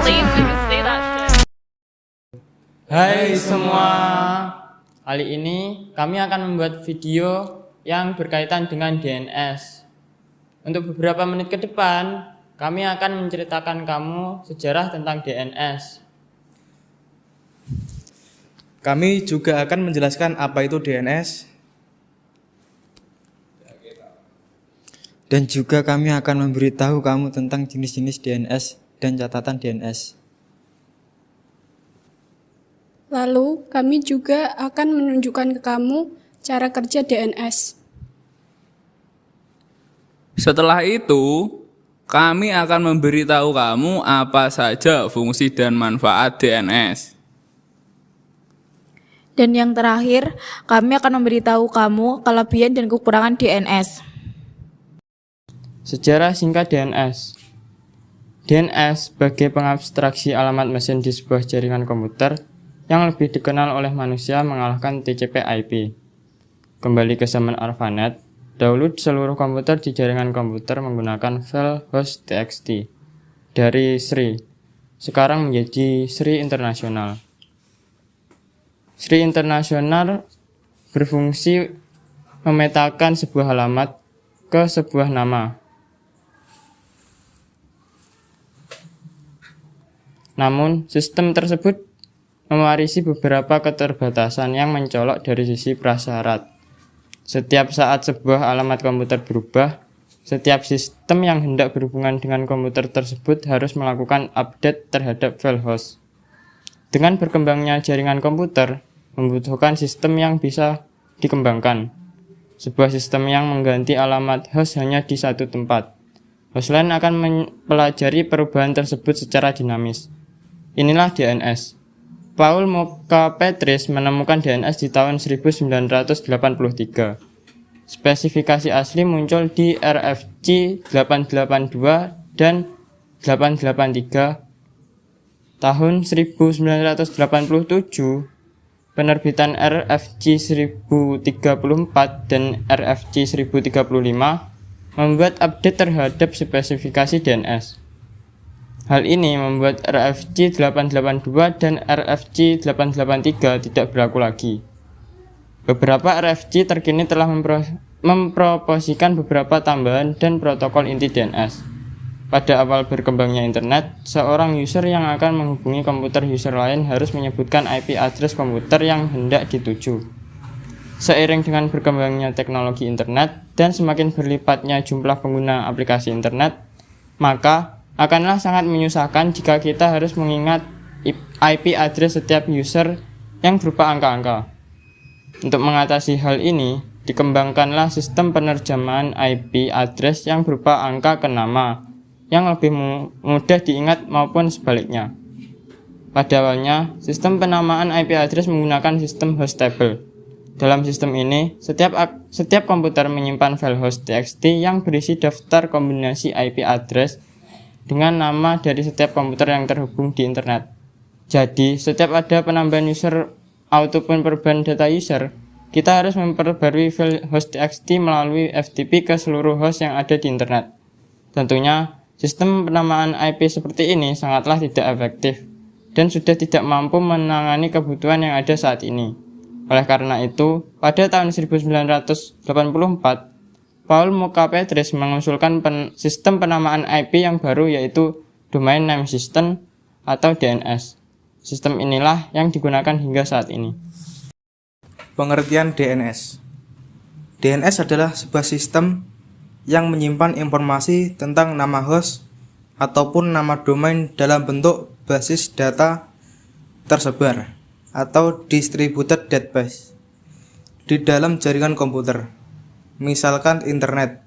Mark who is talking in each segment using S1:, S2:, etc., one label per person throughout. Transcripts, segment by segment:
S1: believe we can say that shit.
S2: Hai semua, kali ini kami akan membuat video yang berkaitan dengan DNS. Untuk beberapa menit ke depan, kami akan menceritakan kamu sejarah tentang DNS.
S3: Kami juga akan menjelaskan apa itu DNS.
S4: Dan juga kami akan memberitahu kamu tentang jenis-jenis DNS dan catatan DNS.
S5: Lalu, kami juga akan menunjukkan ke kamu cara kerja DNS.
S6: Setelah itu, kami akan memberitahu kamu apa saja fungsi dan manfaat DNS.
S7: Dan yang terakhir, kami akan memberitahu kamu kelebihan dan kekurangan DNS.
S2: Sejarah singkat DNS. DNS sebagai pengabstraksi alamat mesin di sebuah jaringan komputer yang lebih dikenal oleh manusia mengalahkan TCP/IP. Kembali ke zaman ARPANET, dahulu seluruh komputer di jaringan komputer menggunakan file host txt dari Sri, sekarang menjadi Sri International. Sri International berfungsi memetakan sebuah alamat ke sebuah nama. Namun, sistem tersebut mewarisi beberapa keterbatasan yang mencolok dari sisi prasyarat. Setiap saat sebuah alamat komputer berubah, setiap sistem yang hendak berhubungan dengan komputer tersebut harus melakukan update terhadap file host. Dengan berkembangnya jaringan komputer, membutuhkan sistem yang bisa dikembangkan. Sebuah sistem yang mengganti alamat host hanya di satu tempat. Host lain akan mempelajari perubahan tersebut secara dinamis. Inilah DNS. Paul Moka-Petris menemukan DNS di tahun 1983. Spesifikasi asli muncul di RFC 882 dan 883. Tahun 1987, penerbitan RFC 1034 dan RFC 1035 membuat update terhadap spesifikasi DNS. Hal ini membuat RFC 882 dan RFC 883 tidak berlaku lagi. Beberapa RFC terkini telah memproposikan beberapa tambahan dan protokol inti DNS. Pada awal berkembangnya internet, seorang user yang akan menghubungi komputer user lain harus menyebutkan IP address komputer yang hendak dituju. Seiring dengan berkembangnya teknologi internet dan semakin berlipatnya jumlah pengguna aplikasi internet, maka akanlah sangat menyusahkan jika kita harus mengingat IP address setiap user yang berupa angka-angka. Untuk mengatasi hal ini, dikembangkanlah sistem penerjemahan IP address yang berupa angka ke nama, yang lebih mudah diingat maupun sebaliknya. Pada awalnya, sistem penamaan IP address menggunakan sistem host table. Dalam sistem ini, setiap komputer menyimpan file host txt yang berisi daftar kombinasi IP address dengan nama dari setiap komputer yang terhubung di internet. Jadi, setiap ada penambahan user ataupun perubahan data user, kita harus memperbarui file host txt melalui FTP ke seluruh host yang ada di internet. Tentunya, sistem penamaan IP seperti ini sangatlah tidak efektif dan sudah tidak mampu menangani kebutuhan yang ada saat ini. Oleh karena itu, pada tahun 1984, Paul Moka-Petris mengusulkan sistem penamaan IP yang baru, yaitu Domain Name System atau DNS. Sistem inilah yang digunakan hingga saat ini.
S3: Pengertian DNS. DNS adalah sebuah sistem yang menyimpan informasi tentang nama host ataupun nama domain dalam bentuk basis data tersebar atau distributed database di dalam jaringan komputer. Misalkan internet.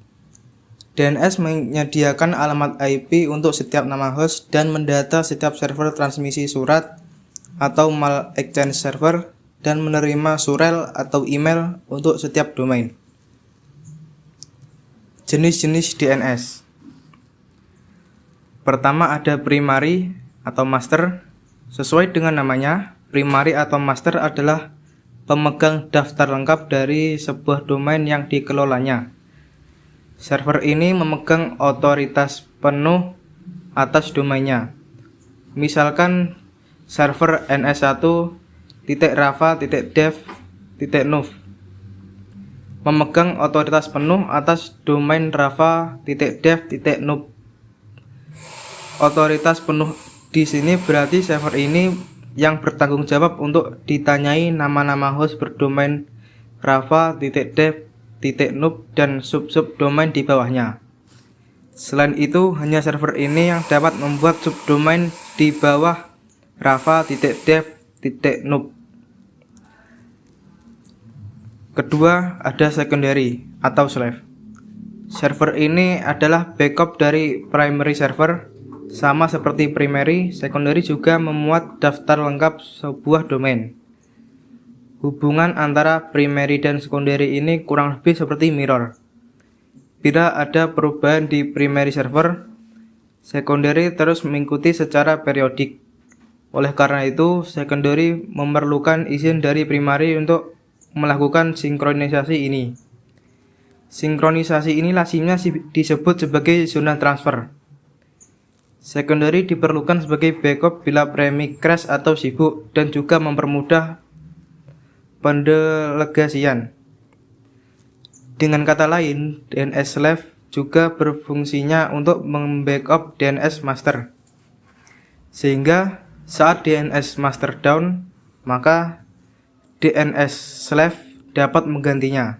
S3: DNS menyediakan alamat IP untuk setiap nama host dan mendata setiap server transmisi surat atau mail exchange server dan menerima surel atau email untuk setiap domain. Jenis-jenis DNS. Pertama ada primary atau master. Sesuai dengan namanya, primary atau master adalah pemegang daftar lengkap dari sebuah domain yang dikelolanya. Server ini memegang otoritas penuh atas domainnya. Misalkan server ns1.rafa.dev.nuv memegang otoritas penuh atas domain rafa.dev.nuv. Otoritas penuh di sini berarti server ini yang bertanggung jawab untuk ditanyai nama-nama host berdomain rafa.dev.nuv dan subdomain di bawahnya. Selain itu, hanya server ini yang dapat membuat subdomain di bawah rafa.dev.nuv. Kedua, ada secondary atau slave. Server ini adalah backup dari primary server. Sama seperti primary, secondary juga memuat daftar lengkap sebuah domain. Hubungan antara primary dan secondary ini kurang lebih seperti mirror. Bila ada perubahan di primary server, secondary terus mengikuti secara periodik. Oleh karena itu, secondary memerlukan izin dari primary untuk melakukan sinkronisasi ini. Sinkronisasi ini lazimnya disebut sebagai zona transfer. Secondary diperlukan sebagai backup bila primary crash atau sibuk dan juga mempermudah pendelegasian. Dengan kata lain, DNS slave juga berfungsinya untuk membackup DNS master. Sehingga saat DNS master down, maka DNS slave dapat menggantinya.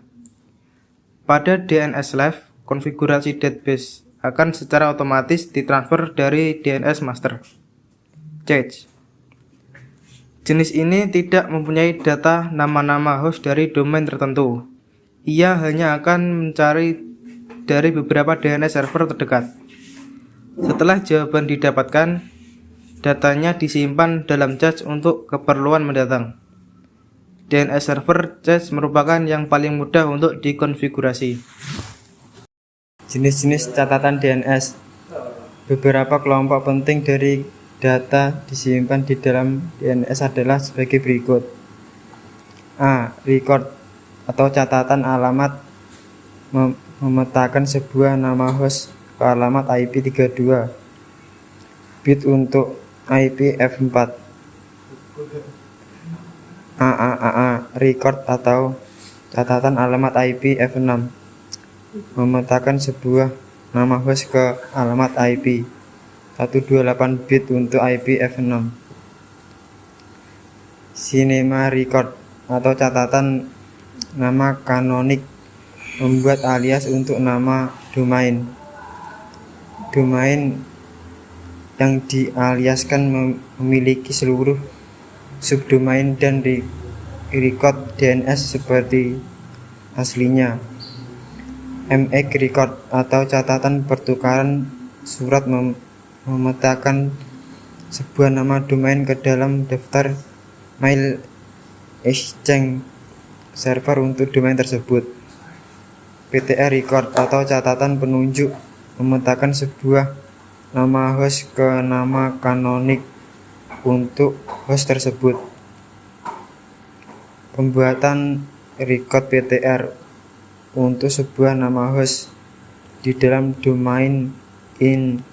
S3: Pada DNS slave, konfigurasi database akan secara otomatis ditransfer dari DNS master. Cache. Jenis ini tidak mempunyai data nama-nama host dari domain tertentu. Ia hanya akan mencari dari beberapa DNS server terdekat. Setelah jawaban didapatkan, datanya disimpan dalam cache untuk keperluan mendatang. DNS server cache merupakan yang paling mudah untuk dikonfigurasi.
S4: Jenis-jenis catatan DNS. Beberapa kelompok penting dari data disimpan di dalam DNS adalah sebagai berikut. A. Record atau catatan alamat memetakan sebuah nama host ke alamat IP32. Bit untuk IP F4. AAAA record atau catatan alamat IP F6 memetakan sebuah nama host ke alamat IP 128 bit untuk IP F6. Cinema record atau catatan nama kanonik membuat alias untuk nama domain. Domain yang dialiaskan memiliki seluruh subdomain dan record DNS seperti aslinya. MX record atau catatan pertukaran surat memetakan sebuah nama domain ke dalam daftar mail exchange server untuk domain tersebut. PTR record atau catatan penunjuk memetakan sebuah nama host ke nama kanonik untuk host tersebut. Pembuatan record PTR untuk sebuah nama host di dalam domain in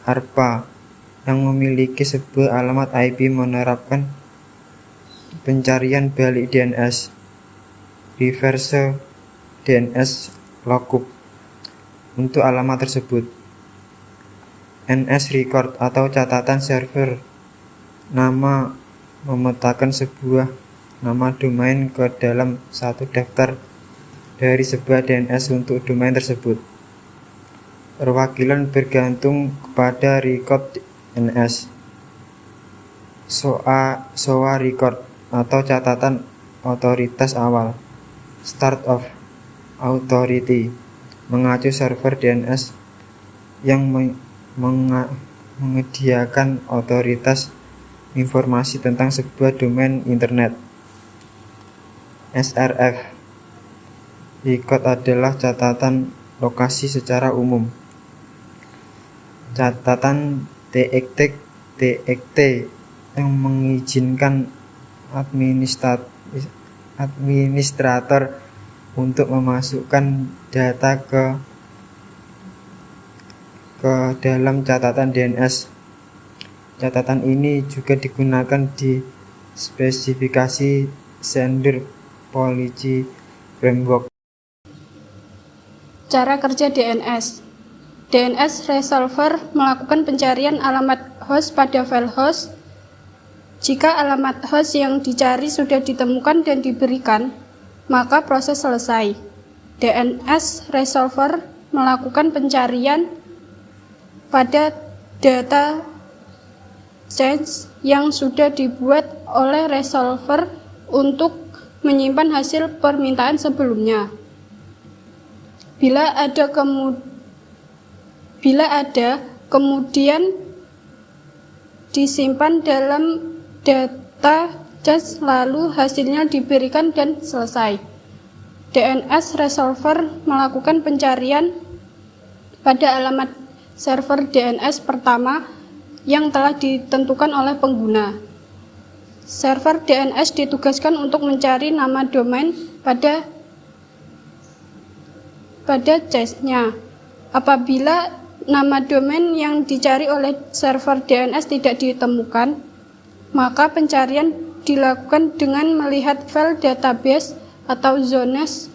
S4: ARPA yang memiliki sebuah alamat IP menerapkan pencarian balik DNS reverse DNS lookup untuk alamat tersebut. NS record atau catatan server nama memetakan sebuah nama domain ke dalam satu daftar dari sebuah DNS untuk domain tersebut. Perwakilan bergantung kepada record NS. SOA record atau catatan otoritas awal. Start of authority mengacu server DNS yang menyediakan otoritas informasi tentang sebuah domain internet. SRF record adalah catatan lokasi secara umum. Catatan TXT yang mengizinkan administrator untuk memasukkan data ke dalam catatan DNS Catatan ini juga digunakan di spesifikasi Sender Policy Framework.
S5: Cara kerja DNS. DNS resolver melakukan pencarian alamat host pada file host. Jika alamat host yang dicari sudah ditemukan dan diberikan, maka proses selesai. DNS resolver melakukan pencarian pada data change yang sudah dibuat oleh resolver untuk menyimpan hasil permintaan sebelumnya. Bila ada kemudian disimpan dalam data change lalu hasilnya diberikan dan selesai. DNS resolver melakukan pencarian pada alamat server DNS pertama yang telah ditentukan oleh pengguna. Server DNS ditugaskan untuk mencari nama domain pada cache-nya. Apabila nama domain yang dicari oleh server DNS tidak ditemukan, maka pencarian dilakukan dengan melihat file database atau zones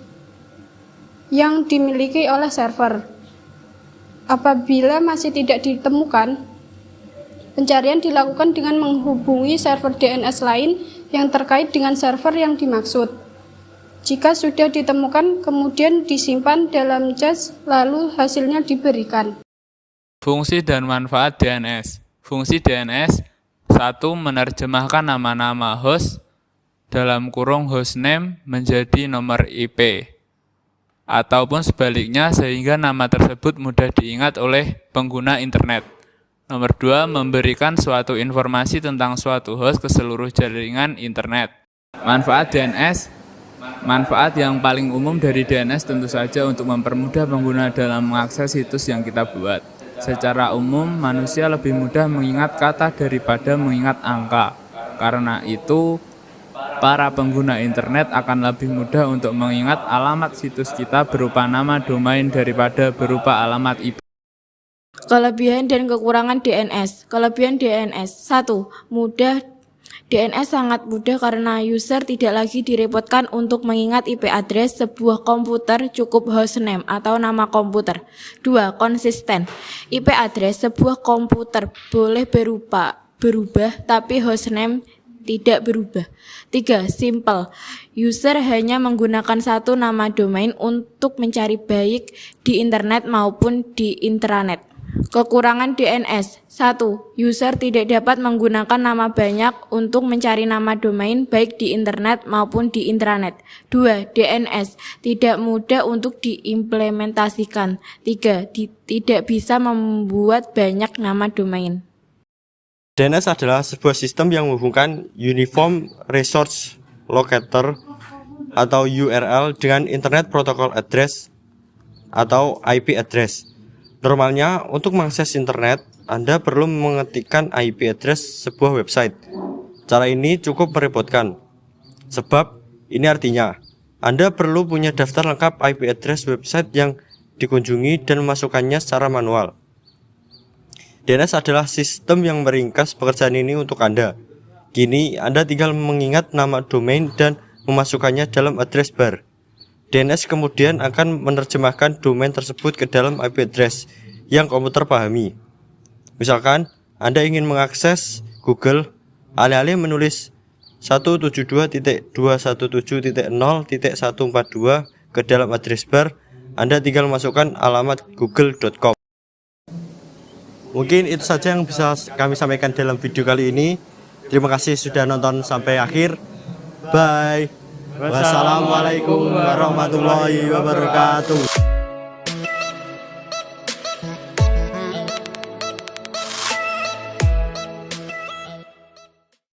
S5: yang dimiliki oleh server. Apabila masih tidak ditemukan, pencarian dilakukan dengan menghubungi server DNS lain yang terkait dengan server yang dimaksud. Jika sudah ditemukan, kemudian disimpan dalam cache, lalu hasilnya diberikan.
S6: Fungsi dan manfaat DNS. Fungsi DNS 1. Menerjemahkan nama-nama host dalam kurung hostname menjadi nomor IP ataupun sebaliknya sehingga nama tersebut mudah diingat oleh pengguna internet. Nomor 2. Memberikan suatu informasi tentang suatu host ke seluruh jaringan internet. Manfaat DNS. Manfaat yang paling umum dari DNS tentu saja untuk mempermudah pengguna dalam mengakses situs yang kita buat. Secara umum, manusia lebih mudah mengingat kata daripada mengingat angka. Karena itu, para pengguna internet akan lebih mudah untuk mengingat alamat situs kita berupa nama domain daripada berupa alamat IP.
S7: Kelebihan dan kekurangan DNS. Kelebihan DNS. 1. Mudah. DNS sangat mudah karena user tidak lagi direpotkan untuk mengingat IP address sebuah komputer, cukup hostname atau nama komputer. 2. Konsisten. IP address sebuah komputer boleh berubah tapi hostname tidak berubah. 3. Simple. User hanya menggunakan satu nama domain untuk mencari baik di internet maupun di intranet. Kekurangan DNS. 1. User tidak dapat menggunakan nama banyak untuk mencari nama domain baik di internet maupun di intranet. 2. DNS tidak mudah untuk diimplementasikan. 3. Tidak bisa membuat banyak nama domain.
S8: DNS adalah sebuah sistem yang menghubungkan Uniform Resource Locator atau URL dengan Internet Protocol Address atau IP address. Normalnya, untuk mengakses internet, Anda perlu mengetikkan IP address sebuah website. Cara ini cukup merepotkan, sebab ini artinya Anda perlu punya daftar lengkap IP address website yang dikunjungi dan memasukkannya secara manual. DNS adalah sistem yang meringkas pekerjaan ini untuk Anda. Kini, Anda tinggal mengingat nama domain dan memasukkannya dalam address bar. DNS kemudian akan menerjemahkan domain tersebut ke dalam IP address yang komputer pahami. Misalkan, Anda ingin mengakses Google, alih-alih menulis 172.217.0.142 ke dalam address bar, Anda tinggal masukkan alamat google.com. Mungkin itu saja yang bisa kami sampaikan dalam video kali ini. Terima kasih sudah nonton sampai akhir. Bye. Wassalamualaikum warahmatullahi wabarakatuh.